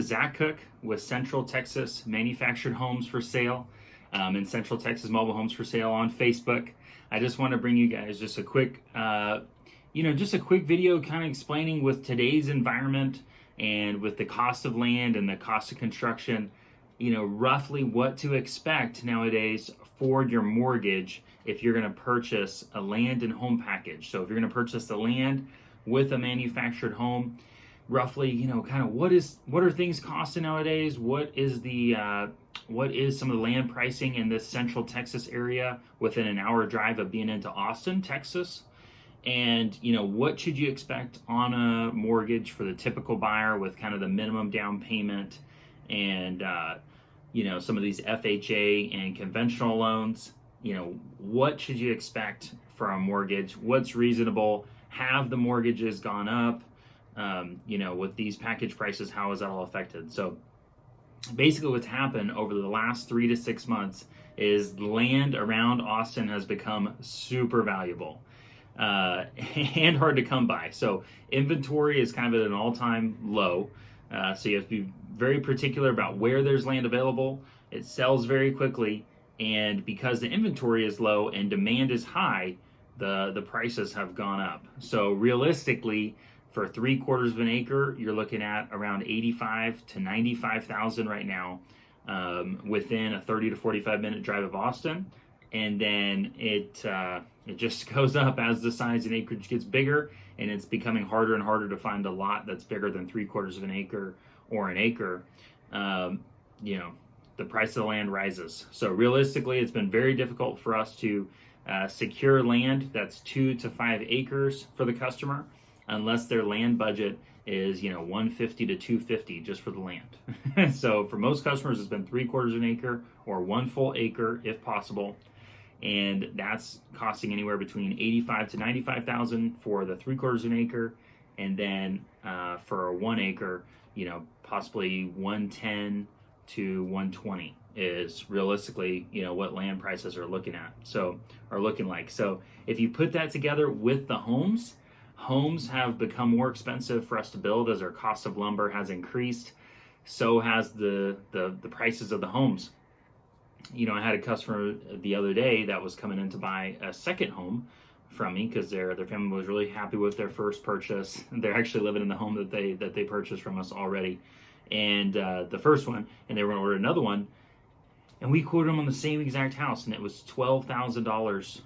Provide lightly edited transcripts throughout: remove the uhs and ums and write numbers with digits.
Zach Cook with Central Texas Manufactured Homes for Sale and Central Texas Mobile Homes for Sale on Facebook. I just want to bring you guys just a quick, just a quick video kind of explaining with today's environment and with the cost of land and the cost of construction, roughly what to expect nowadays for your mortgage if you're going to purchase a land and home package. So if you're going to purchase the land with a manufactured home, roughly, kind of what are things costing nowadays? What is some of the land pricing in this Central Texas area within an hour drive of being into Austin, Texas? And, what should you expect on a mortgage for the typical buyer with kind of the minimum down payment and, some of these FHA and conventional loans? What should you expect for a mortgage? What's reasonable? Have the mortgages gone up? With these package prices, how is that all affected? So basically what's happened over the last 3 to 6 months is land around Austin has become super valuable and hard to come by. So inventory is kind of at an all-time low. So you have to be very particular about where there's land available. It sells very quickly. And because the inventory is low and demand is high, the prices have gone up. So realistically, for 3/4 of an acre, you're looking at around 85 to 95,000 right now, within a 30 to 45 minute drive of Austin, and then it just goes up as the size and acreage gets bigger, and it's becoming harder and harder to find a lot that's bigger than 3/4 of an acre or an acre. The price of the land rises. So realistically, it's been very difficult for us to secure land that's 2 to 5 acres for the customer, unless their land budget is, 150 to 250 just for the land. So for most customers, it's been 3/4 of an acre or 1 full acre if possible. And that's costing anywhere between 85 to 95,000 for the 3/4 of an acre. And then for a 1 acre, possibly 110 to 120 is realistically, what land prices are looking like. So if you put that together with the homes have become more expensive for us to build as our cost of lumber has increased. So has the prices of the homes. I had a customer the other day that was coming in to buy a second home from me because their family was really happy with their first purchase. They're actually living in the home that they purchased from us already, and the first one, and they were going to order another one, and we quoted them on the same exact house, and it was $12,000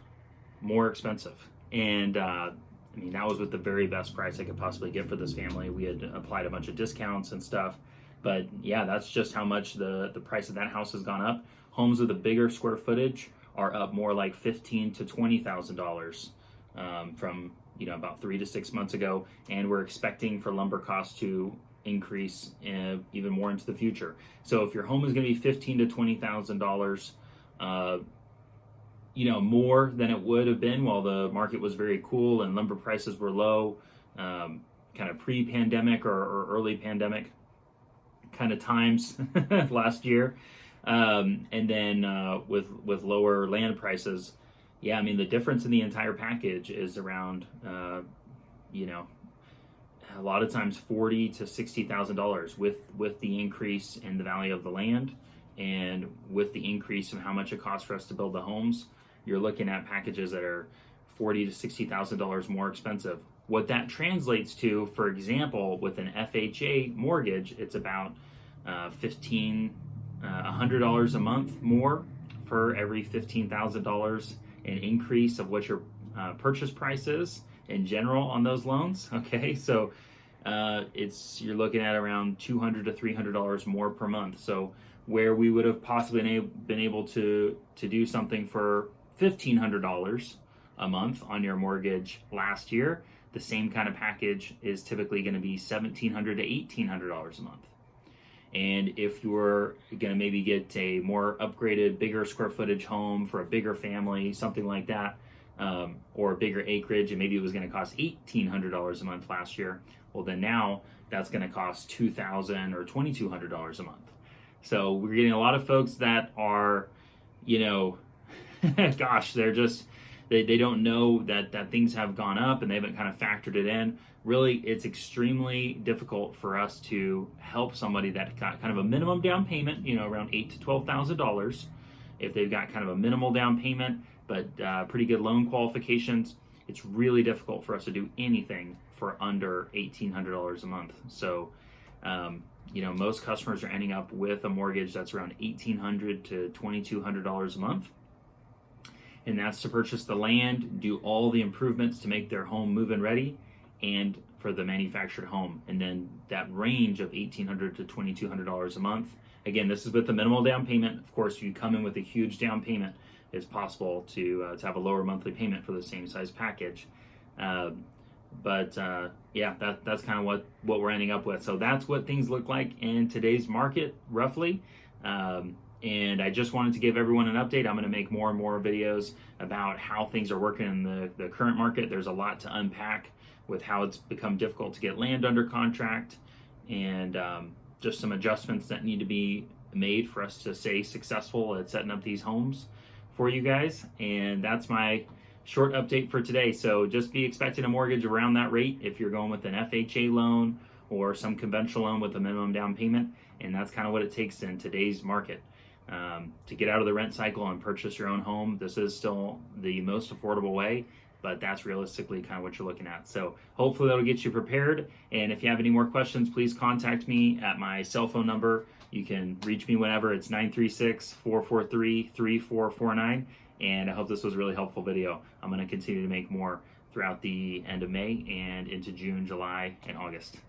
more expensive. And that was with the very best price I could possibly get for this family. We had applied a bunch of discounts and stuff. But yeah, that's just how much the price of that house has gone up. Homes with a bigger square footage are up more like $15,000 to $20,000 from about 3 to 6 months ago. And we're expecting for lumber costs to increase even more into the future. So if your home is going to be $15,000 to $20,000, more than it would have been while the market was very cool and lumber prices were low, kind of pre-pandemic or early pandemic kind of times last year. And then with lower land prices, the difference in the entire package is around, a lot of times $40,000 to $60,000 with the increase in the value of the land and with the increase in how much it costs for us to build the homes. You're looking at packages that are $40,000 to $60,000 more expensive. What that translates to, for example, with an FHA mortgage, it's about $100 a month more for every $15,000 an increase of what your purchase price is in general on those loans. Okay, so you're looking at around $200 to $300 more per month. So where we would have possibly been able to do something for $1,500 a month on your mortgage last year, the same kind of package is typically going to be $1,700 to $1,800 a month. And if you're going to maybe get a more upgraded, bigger square footage home for a bigger family, something like that, or a bigger acreage, and maybe it was going to cost $1,800 a month last year, well then now that's going to cost $2,000 or $2,200 a month. So we're getting a lot of folks that are, gosh, they're just, they don't know that things have gone up and they haven't kind of factored it in. really it's extremely difficult for us to help somebody that got kind of a minimum down payment, around $8,000 to $12,000. If they've got kind of a minimal down payment but pretty good loan qualifications, it's really difficult for us to do anything for under $1,800 a month. So most customers are ending up with a mortgage that's around $1,800 to $2,200 a month. And that's to purchase the land, do all the improvements to make their home move-in ready, and for the manufactured home. And then that range of $1,800 to $2,200 a month. Again, this is with the minimal down payment. Of course, if you come in with a huge down payment, it's possible to have a lower monthly payment for the same size package. That's kind of what we're ending up with. So that's what things look like in today's market, roughly. And I just wanted to give everyone an update. I'm going to make more and more videos about how things are working in the current market. There's a lot to unpack with how it's become difficult to get land under contract, and just some adjustments that need to be made for us to stay successful at setting up these homes for you guys. And that's my short update for today. So just be expecting a mortgage around that rate if you're going with an FHA loan or some conventional loan with a minimum down payment. And that's kind of what it takes in today's market. To get out of the rent cycle and purchase your own home, this is still the most affordable way, but that's realistically kind of what you're looking at. So hopefully that'll get you prepared. And if you have any more questions, please contact me at my cell phone number. You can reach me whenever. It's 936-443-3449. And I hope this was a really helpful video. I'm going to continue to make more throughout the end of May and into June, July, and August.